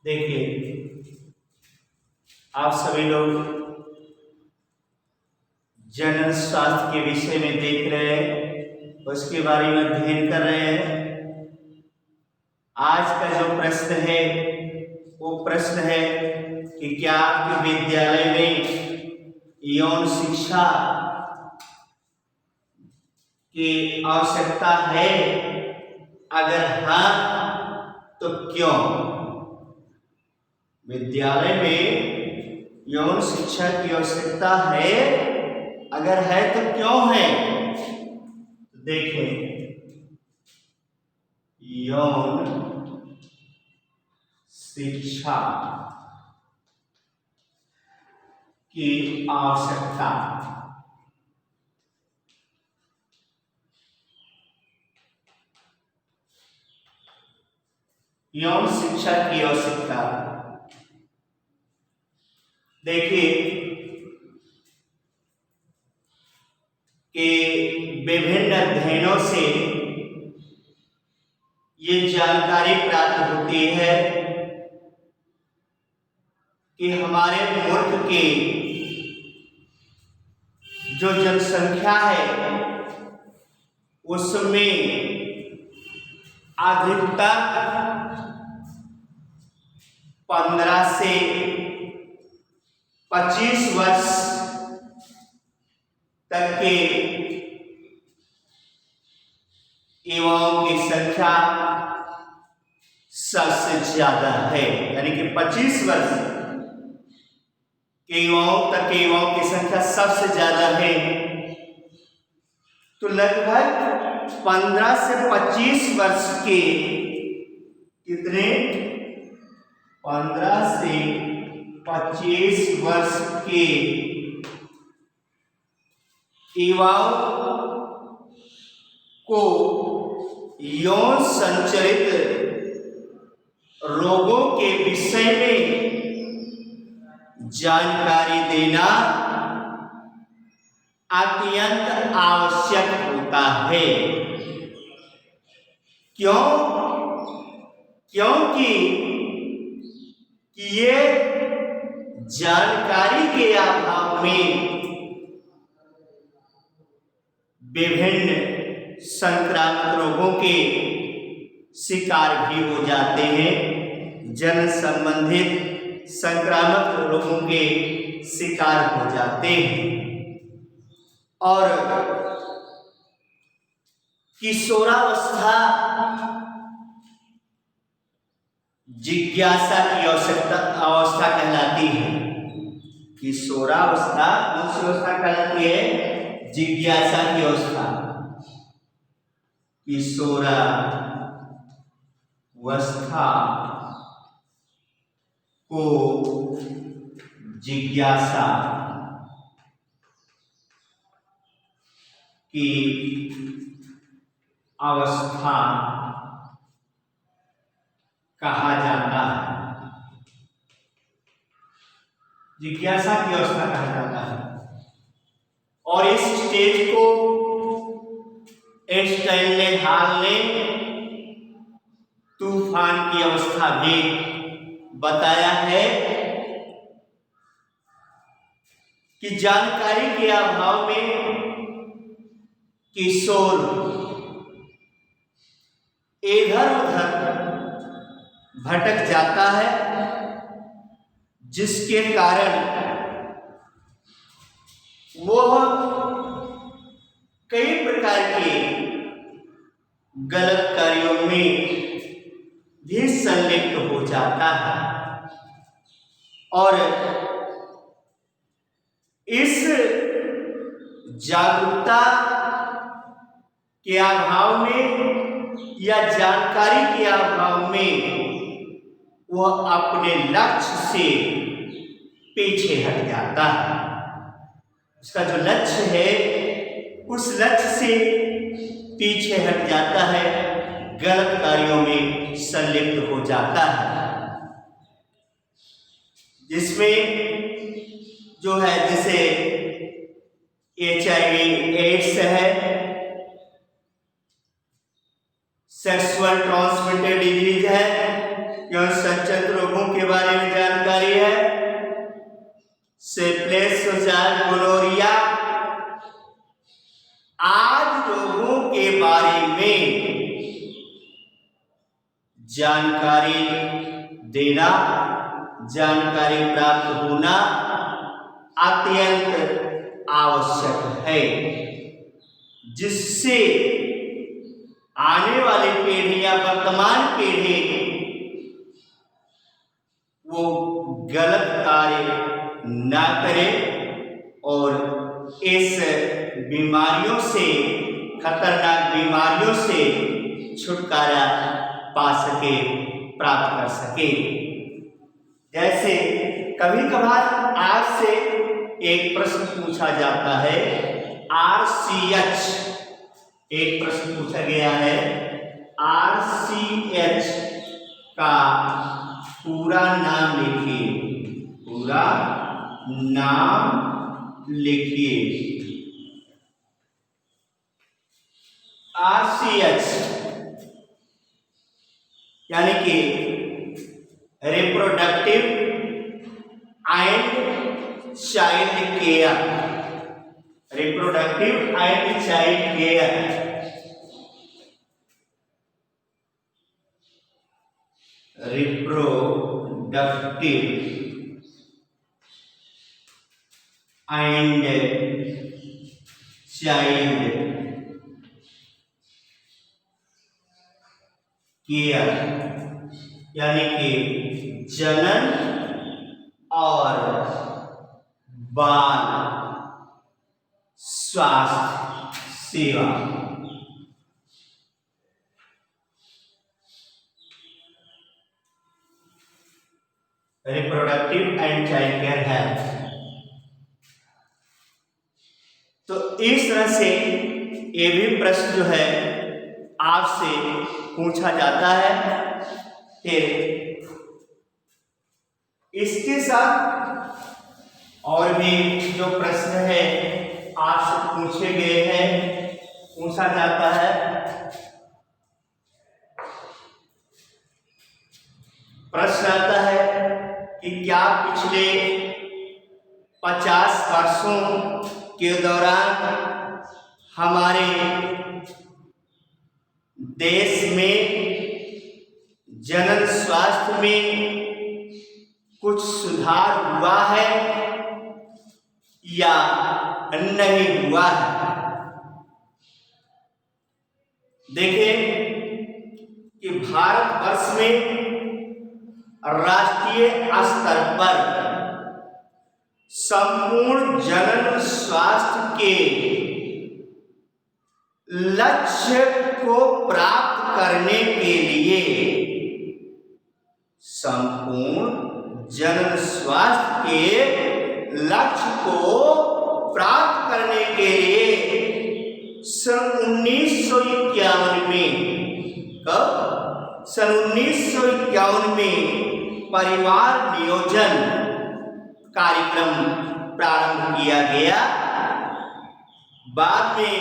देखिए, आप सभी लोग जनरल स्वास्थ्य के विषय में देख रहे हैं, उसके बारे में अध्ययन कर रहे हैं। आज का जो प्रश्न है वो प्रश्न है कि क्या आपके विद्यालय में यौन शिक्षा की आवश्यकता है? अगर हाँ तो क्यों? विद्यालय में यौन शिक्षा की आवश्यकता है, अगर है तो क्यों है? तो देखें, यौन शिक्षा की आवश्यकता। यौन शिक्षा की आवश्यकता। देखिए कि विभिन्न अध्ययनों से ये जानकारी प्राप्त होती है कि हमारे मुल्क की जो जनसंख्या है उसमें अधिकतर 15 से 25 वर्ष तक के युवाओं की संख्या सबसे ज्यादा है, यानी कि 25 वर्ष के युवाओं तक के युवाओं की संख्या सबसे ज्यादा है। तो लगभग 15 से 25 वर्ष के कितने 15 से 25 वर्ष के युवाओं को यौन संचरित रोगों के विषय में जानकारी देना अत्यंत आवश्यक होता है। क्यों? क्योंकि ये जानकारी के अभाव में विभिन्न संक्रामक रोगों के शिकार भी हो जाते हैं, जन संबंधित संक्रामक रोगों के शिकार हो जाते हैं। और किशोरावस्था जिज्ञासा की अवस्था कहलाती है। किशोरावस्था कौन सी अवस्था कहलाती है? जिज्ञासा की अवस्था। किशोरावस्था को जिज्ञासा की अवस्था कहा जाता है। जिज्ञासा की अवस्था कहा जाता है। और इस स्टेज को स्टैनले हॉल ने तूफान की अवस्था भी बताया है कि जानकारी के अभाव में किशोर इधर उधर भटक जाता है, जिसके कारण वह कई प्रकार के गलत कार्यों में भी संलिप्त हो जाता है। और इस जागरूकता के अभाव में या जानकारी के अभाव में वह अपने लक्ष्य से पीछे हट जाता है। उसका जो लक्ष्य है उस लक्ष्य से पीछे हट जाता है, गलत कार्यों में संलिप्त हो जाता है, जिसमें जो है जैसे HIV एड्स है, सेक्सुअल ट्रांसमिटेड डिजीज है, यौन संचालित रोगों के बारे में जानकारी है, सिफिलिस, गोनोरिया आदि रोगों के बारे में जानकारी देना, जानकारी प्राप्त होना अत्यंत आवश्यक है, जिससे आने वाली पीढ़ी या वर्तमान पीढ़ी वो गलत कार्य ना करे और इस बीमारियों से, खतरनाक बीमारियों से छुटकारा पा सके, प्राप्त कर सके। जैसे कभी कभार आपसे एक प्रश्न पूछा जाता है, RCH, एक प्रश्न पूछा गया है, RCH का पूरा नाम लिखिए, पूरा नाम लिखिए। RCH यानी कि reproductive and child care, reproductive and child care, reproductive and child care यानी कि जनन और बाल स्वास्थ्य सेवा। Reproductive and child care health. तो इस तरह से ये भी प्रश्न जो है आपसे पूछा जाता है। फिर इसके साथ और भी जो प्रश्न है आपसे पूछे गए हैं, पूछा जाता है। प्रश्न आता है कि क्या पिछले 50 वर्षों के दौरान हमारे देश में जनन स्वास्थ्य में कुछ सुधार हुआ है या नहीं हुआ है। देखें कि भारतवर्ष में राष्ट्रीय स्तर पर संपूर्ण जनन स्वास्थ्य के लक्ष्य को प्राप्त करने के लिए, संपूर्ण जनन स्वास्थ्य के लक्ष्य को प्राप्त करने के लिए सन 1951 में, कब? सन 1951 में परिवार नियोजन कार्यक्रम प्रारंभ किया गया। बाद में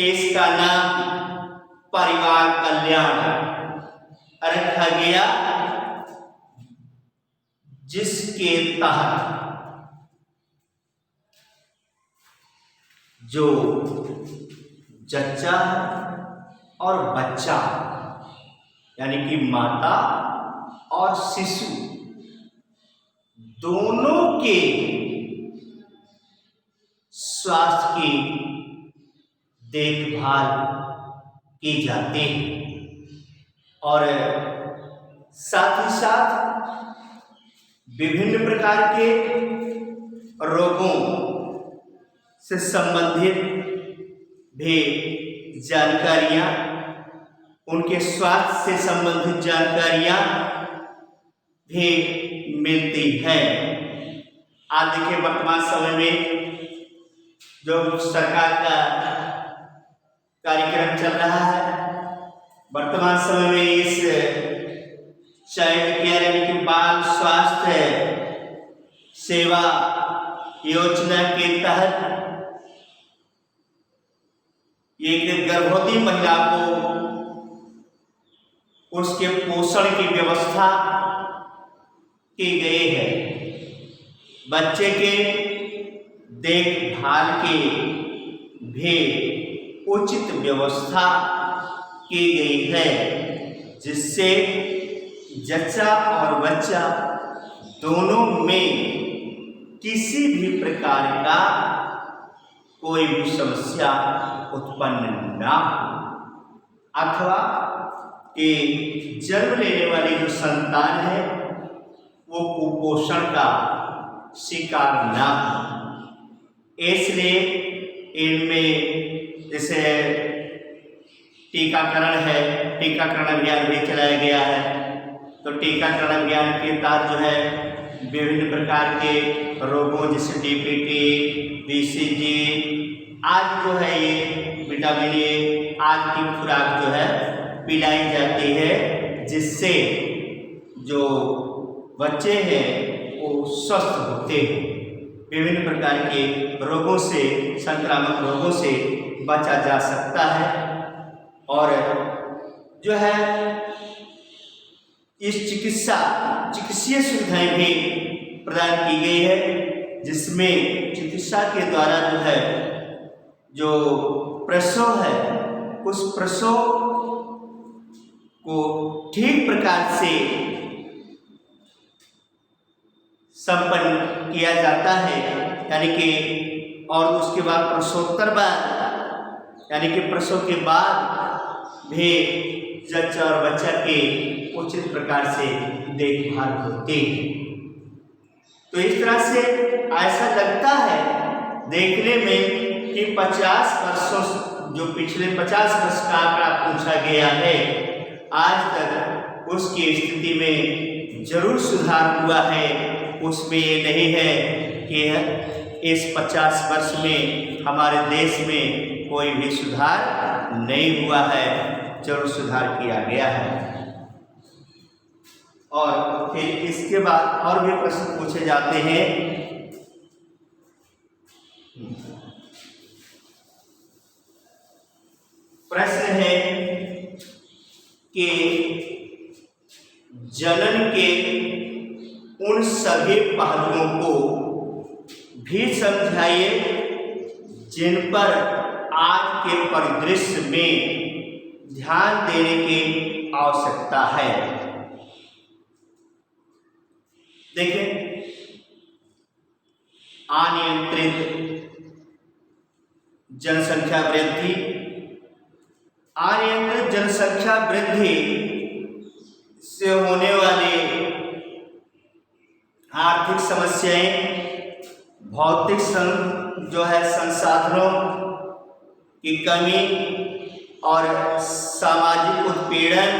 इसका नाम परिवार कल्याण रखा गया, जिसके तहत जो जच्चा और बच्चा यानी कि माता और शिशु दोनों के स्वास्थ्य की देखभाल की जाती है और साथ ही साथ विभिन्न प्रकार के रोगों से संबंधित भी जानकारियां, उनके स्वास्थ्य से संबंधित जानकारियां भी मिलती है। आज देखिए वर्तमान समय में जो सरकार का कार्यक्रम चल रहा है, वर्तमान समय में इस चाइल्ड केयर यानी कि बाल स्वास्थ्य सेवा योजना के तहत एक गर्भवती महिला को उसके पोषण की व्यवस्था की गई है, बच्चे के देखभाल की भी उचित व्यवस्था की गई है, जिससे जच्चा और बच्चा दोनों में किसी भी प्रकार का कोई भी समस्या उत्पन्न ना हो, अथवा कि जन्म लेने वाली जो संतान है वो कुपोषण का शिकार ना हो। इसलिए इनमें जैसे टीकाकरण है, टीकाकरण अभियान भी चलाया गया है। तो टीकाकरण अभियान के तहत जो है विभिन्न प्रकार के रोगों जैसे डीपीटी, बीसीजी आदि जो है ये विटामिन ए आदि की खुराक जो है पिलाई जाती है, जिससे जो बच्चे हैं वो स्वस्थ होते हैं, विभिन्न प्रकार के रोगों से, संक्रामक रोगों से बचा जा सकता है। और जो है इस चिकित्सीय सुविधाएं भी प्रदान की गई है, जिसमें चिकित्सा के द्वारा जो है जो प्रसव है उस प्रसव को ठीक प्रकार से संपन्न किया जाता है, यानी कि और उसके बाद प्रसवोत्तर बाद यानी कि प्रसव के बाद भी जच्चा और बच्चा के उचित प्रकार से देखभाल होती है। तो इस तरह से ऐसा लगता है देखने में कि 50 वर्षों जो पिछले 50 वर्ष का आंकड़ा पूछा गया है, आज तक उसकी स्थिति में जरूर सुधार हुआ है। उसमें ये नहीं है कि इस 50 वर्ष में हमारे देश में कोई भी सुधार नहीं हुआ है, जरूर सुधार किया गया है। और फिर इसके बाद और भी प्रश्न पूछे जाते हैं। प्रश्न है कि जनन के उन सभी पहलुओं को भी समझाइए जिन पर आज के परिदृश्य में ध्यान देने की आवश्यकता है। देखिए, अनियंत्रित जनसंख्या वृद्धि, अनियंत्रित जनसंख्या वृद्धि से होने वाली आर्थिक समस्याएं, भौतिक जो है संसाधनों की कमी और सामाजिक उत्पीड़न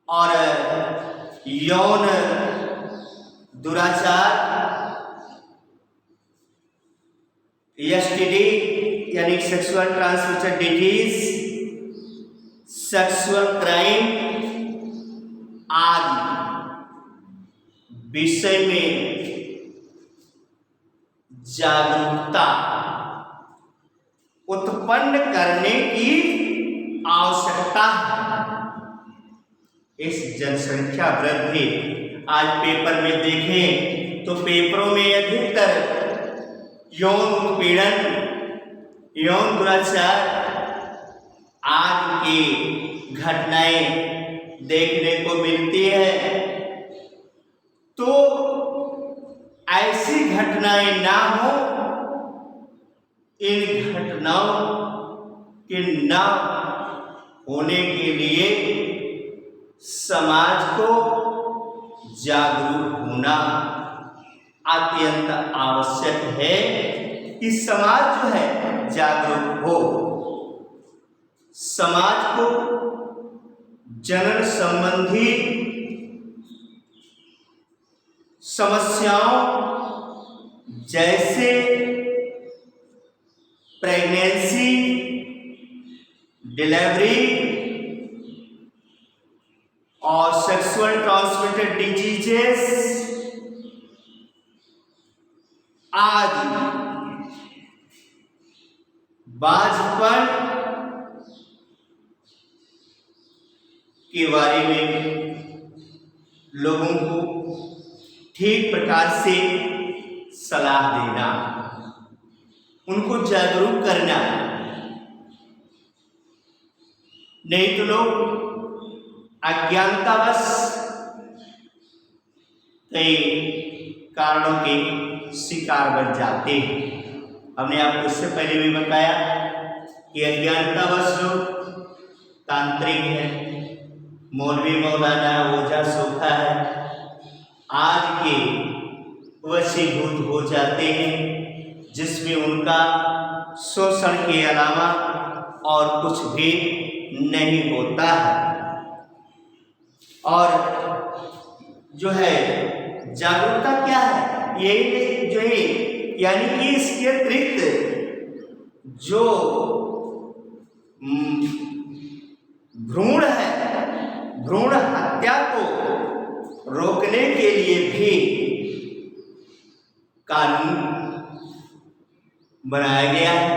और यौन दुराचार, एसटीडी यानी sexual transmitted disease, sexual crime आदि विषय में जागरूकता उत्पन्न करने की आवश्यकता है। इस जनसंख्या वृद्धि आज पेपर में देखें तो पेपरों में अधिकतर यौन उत्पीड़न, यौन दुराचार आदि की घटनाएं देखने को मिलती है। तो ऐसी घटनाएं ना हो, इन घटनाओं के ना होने के लिए समाज को जागरूक होना अत्यंत आवश्यक है कि समाज जो है जागरूक हो। समाज को जनन संबंधी समस्याओं जैसे प्रेगनेंसी, डिलीवरी और सेक्सुअल ट्रांसमिटेड डिजीजेस आदि, बांझपन के बारे में लोगों को ठीक प्रकार से सलाह देना, उनको जागरूक करना। नहीं तो लोग अज्ञानतावश कई कारणों के शिकार बन जाते हैं। हमने आपको इससे पहले भी बताया कि अज्ञानतावश लोग तांत्रिक है, मौलवी मौलाना ओझा सोखा है, आज के वशीभूत हो जाते हैं, जिसमें उनका शोषण के अलावा और कुछ भी नहीं होता है। और जो है जागरूकता क्या है, यही जो है, यानी कि इसके अतिरिक्त जो भ्रूण है, भ्रूण हत्या को रोकने के लिए भी कानून बनाया गया है,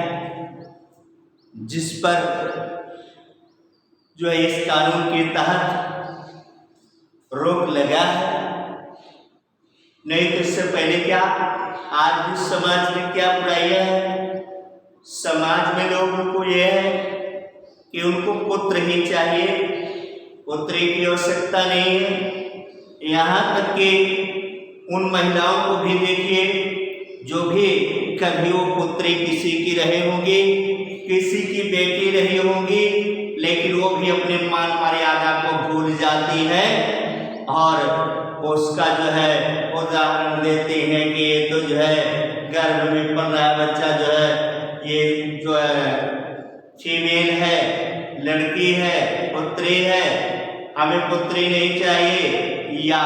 जिस पर जो है इस कानून के तहत रोक लगा है। नहीं तो इससे पहले क्या, आज भी समाज में क्या बुराइयां है, समाज में लोगों को यह है कि उनको पुत्र ही चाहिए, पुत्री की आवश्यकता नहीं है। यहाँ तक कि उन महिलाओं को भी देखिए जो भी कभी वो पुत्री किसी की रहे होंगी, किसी की बेटी रही होंगी, लेकिन वो भी अपने मान मर्यादा को भूल जाती है और उसका जो है उदाहरण देते हैं कि ये तो जो है गर्भ में पल रहा है बच्चा, जो है ये जो है फीमेल है, लड़की है, पुत्री है, हमें पुत्री नहीं चाहिए। या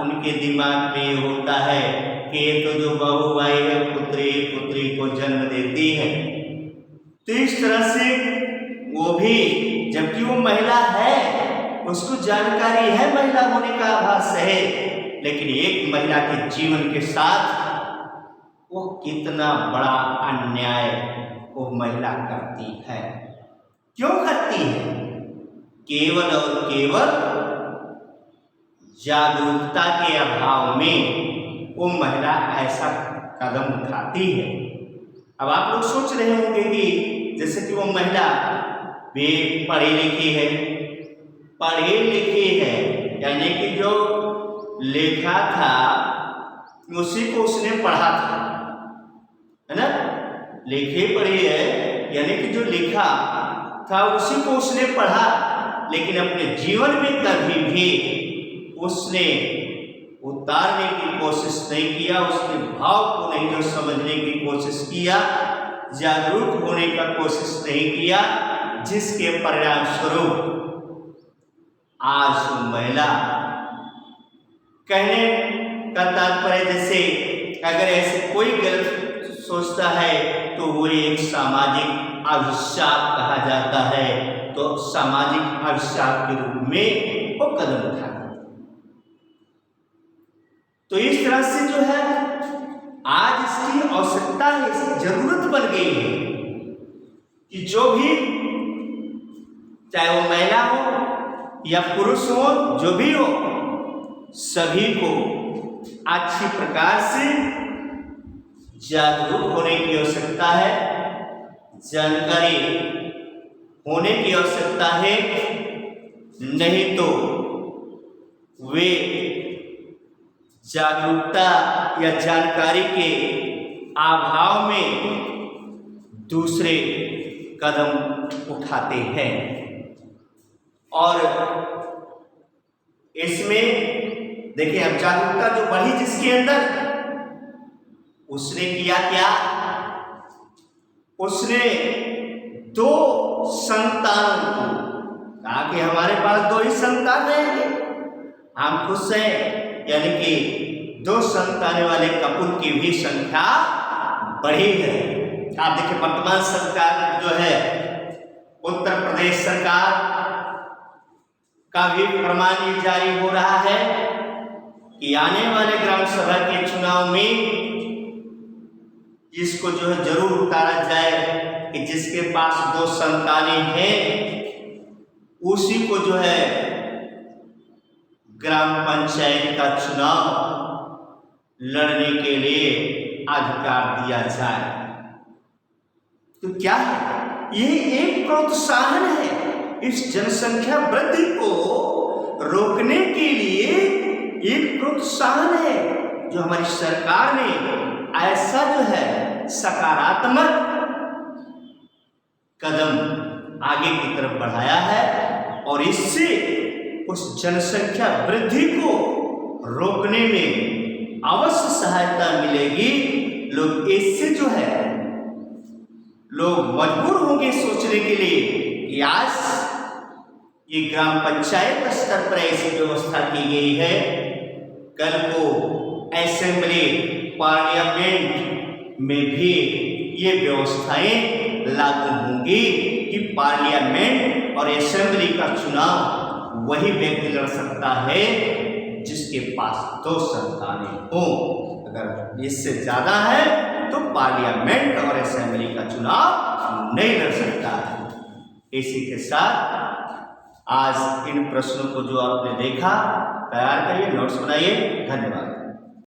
उनके दिमाग में ये होता है कि ये तो जो बहू आई है पुत्री, पुत्री को जन्म देती है। तो इस तरह से वो भी, जबकि वो महिला है, उसको जानकारी है, महिला होने का आभास है, लेकिन एक महिला के जीवन के साथ वो कितना बड़ा अन्याय वो महिला करती है। क्यों करती है? केवल और केवल जागरूकता के अभाव में वो महिला ऐसा कदम उठाती है। अब आप लोग सोच रहे होंगे कि जैसे कि वो महिला भी पढ़ी लिखी है, पढ़ी लिखी है, यानी कि जो लिखा था उसी को उसने पढ़ा था, है ना, लिखी पढ़ी है, यानी कि जो लिखा था उसी को उसने पढ़ा, लेकिन अपने जीवन में कभी भी उसने उतारने की कोशिश नहीं किया, उसके भाव को नहीं जो समझने की कोशिश किया, जागरूक होने का कोशिश नहीं किया, जिसके परिणाम स्वरूप आज महिला, कहने का तात्पर्य जैसे अगर ऐसे कोई गलत सोचता है तो वो एक सामाजिक अभिशाप कहा जाता है, तो सामाजिक अभिशाप के रूप में वो कदम उठाता है। तो इस तरह से जो है आज इसकी आवश्यकता है, इसकी जरूरत बन गई है कि जो भी, चाहे वो महिला हो या पुरुष हो, जो भी हो, सभी को अच्छी प्रकार से जागरूक होने की आवश्यकता है, जानकारी होने की आवश्यकता है। नहीं तो वे जागरूकता या जानकारी के अभाव में दूसरे कदम उठाते हैं। और इसमें देखिए, अब जागरूकता जो बढ़ी जिसके अंदर, उसने किया क्या, उसने 2 संतानों को कहा कि हमारे पास 2 ही संतान रहेंगे, हम खुश हैं, यानी कि 2 संतान वाले कपुल की भी संख्या बढ़ी है। आप देखिए, वर्तमान सरकार जो है, उत्तर प्रदेश सरकार का भी प्रमाण ये जारी हो रहा है कि आने वाले ग्राम सभा के चुनाव में इसको जो है जरूर उतारा जाए कि जिसके पास 2 संतानें हैं उसी को जो है ग्राम पंचायत का चुनाव लड़ने के लिए अधिकार दिया जाए। तो क्या है? ये एक प्रोत्साहन है। इस जनसंख्या वृद्धि को रोकने के लिए एक प्रोत्साहन है जो हमारी सरकार ने ऐसा जो है सकारात्मक कदम आगे की तरफ बढ़ाया है और इससे उस जनसंख्या वृद्धि को रोकने में अवश्य सहायता मिलेगी। लोग इससे जो है लोग मजबूर होंगे सोचने के लिए कि आज ये ग्राम पंचायत स्तर पर ऐसी व्यवस्था की गई है, कल को असेंबली पार्लियामेंट में भी ये व्यवस्थाएं लागू होंगी कि पार्लियामेंट और असेंबली का चुनाव वही व्यक्ति लड़ सकता है जिसके पास 2 संतानें हों। अगर इससे ज्यादा है तो पार्लियामेंट और असेंबली का चुनाव नहीं लड़ सकता है। इसी के साथ आज इन प्रश्नों को जो आपने देखा तैयार करिए, नोट्स बनाइए। धन्यवाद।